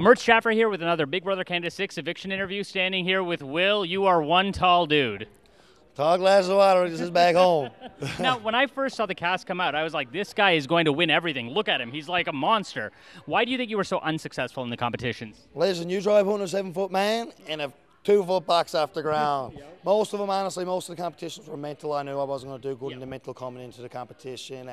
Murtz Jaffer here with another Big Brother Canada 6 eviction interview. Standing here with Will. You are one tall dude. Tall glass of water, this is back home. Now, when I first saw the cast come out, I was like, this guy is going to win everything. Look at him. He's like a monster. Why do you think you were so unsuccessful in the competitions? Listen, you drive 107-foot man in a 2-foot box off the ground. Yep. Most of them, honestly, most of the competitions were mental. I knew I wasn't going to do good in the mental coming into the competition.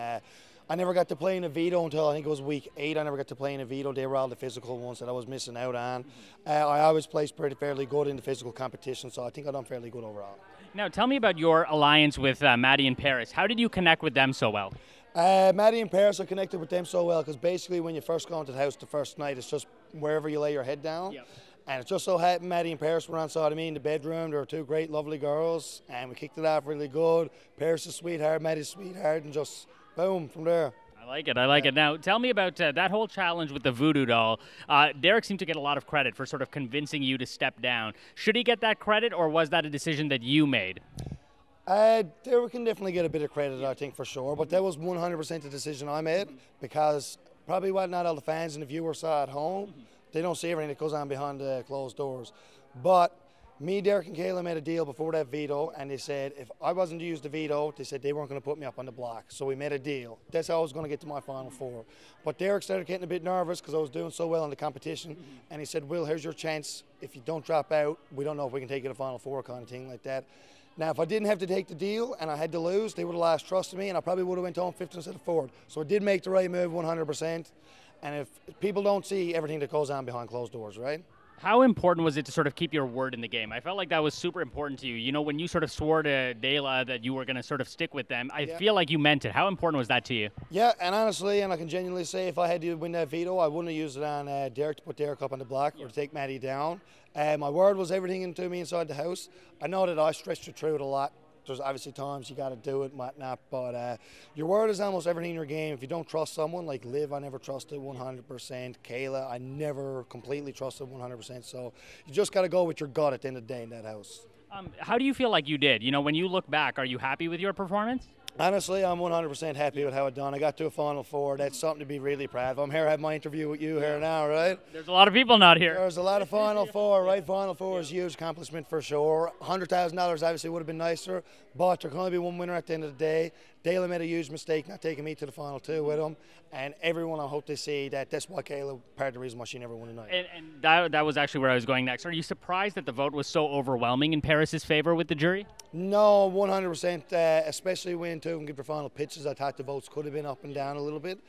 I never got to play in a veto until I think it was week 8. I never got to play in a veto. They were all the physical ones that I was missing out on. I always placed fairly good in the physical competition, so I think I've done fairly good overall. Now, tell me about your alliance with Maddie and Paris. How did you connect with them so well? Maddie and Paris, I connected with them so well because basically when you first go into the house the first night, it's just wherever you lay your head down. Yep. And it just so happened Maddie and Paris were on side of me in the bedroom. They were two great, lovely girls, and we kicked it off really good. Paris is a sweetheart, Maddie's a sweetheart, and just boom, from there. I like it. I like it. Now, tell me about that whole challenge with the voodoo doll. Derek seemed to get a lot of credit for sort of convincing you to step down. Should he get that credit, or was that a decision that you made? Derek can definitely get a bit of credit, I think, for sure. But that was 100% a decision I made because probably what not all the fans and the viewers saw at home. They don't see everything that goes on behind the closed doors. But me, Derek, and Kayla made a deal before that veto, and they said if I wasn't to use the veto, they said they weren't going to put me up on the block. So we made a deal. That's how I was going to get to my Final Four. But Derek started getting a bit nervous because I was doing so well in the competition, and he said, Will, here's your chance. If you don't drop out, we don't know if we can take you to Final Four kind of thing like that. Now, if I didn't have to take the deal and I had to lose, they would have lost trust in me, and I probably would have went home 5th instead of 4th. So I did make the right move 100%. And if people don't see everything that goes on behind closed doors, right? How important was it to sort of keep your word in the game? I felt like that was super important to you. You know, when you sort of swore to Dela that you were going to sort of stick with them, I feel like you meant it. How important was that to you? Yeah, and honestly, and I can genuinely say if I had to win that veto, I wouldn't have used it on Derek to put Derek up on the block or to take Maddie down. My word was everything to me inside the house. I know that I stretched it through it a lot. There's obviously times you got to do it and whatnot, but your word is almost everything in your game. If you don't trust someone, like Liv, I never trusted 100%. Kayla, I never completely trusted 100%. So you just got to go with your gut at the end of the day in that house. How do you feel like you did? You know, when you look back, are you happy with your performance? Honestly, I'm 100% happy with how it done. I got to a Final Four. That's something to be really proud of. I'm here, I have my interview with you here now, right? There's a lot of people not here. There's a lot of Final Four, right? Final Four is a huge accomplishment for sure. $100,000 obviously would have been nicer, but there can only be one winner at the end of the day. Dela made a huge mistake not taking me to the Final Two with him, and everyone I hope to see that's why Kayla, part of the reason why she never won a night. And that was actually where I was going next. Are you surprised that the vote was so overwhelming in Paris's favor with the jury? No, 100%, especially when two of them give their final pitches. I thought the votes could have been up and down a little bit.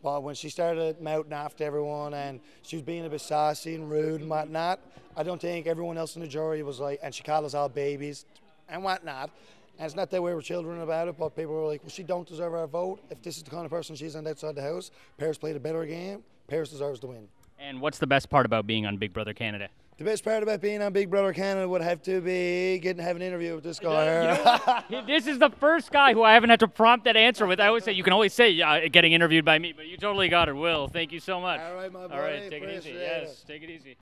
But when she started mouthing after everyone and she was being a bit saucy and rude and whatnot, I don't think everyone else in the jury was like, and she called us all babies and whatnot. And it's not that we were children about it, but people were like, well, she don't deserve our vote. If this is the kind of person she is on that side of the house, Paris played a better game. Paris deserves to win. And what's the best part about being on Big Brother Canada? The best part about being on Big Brother Canada would have to be getting to have an interview with this guy here. This is the first guy who I haven't had to prompt that answer with. I always say, you can always say getting interviewed by me, but you totally got it, Will. Thank you so much. All right, my boy. All right, take it easy. Appreciate it. Yes, take it easy.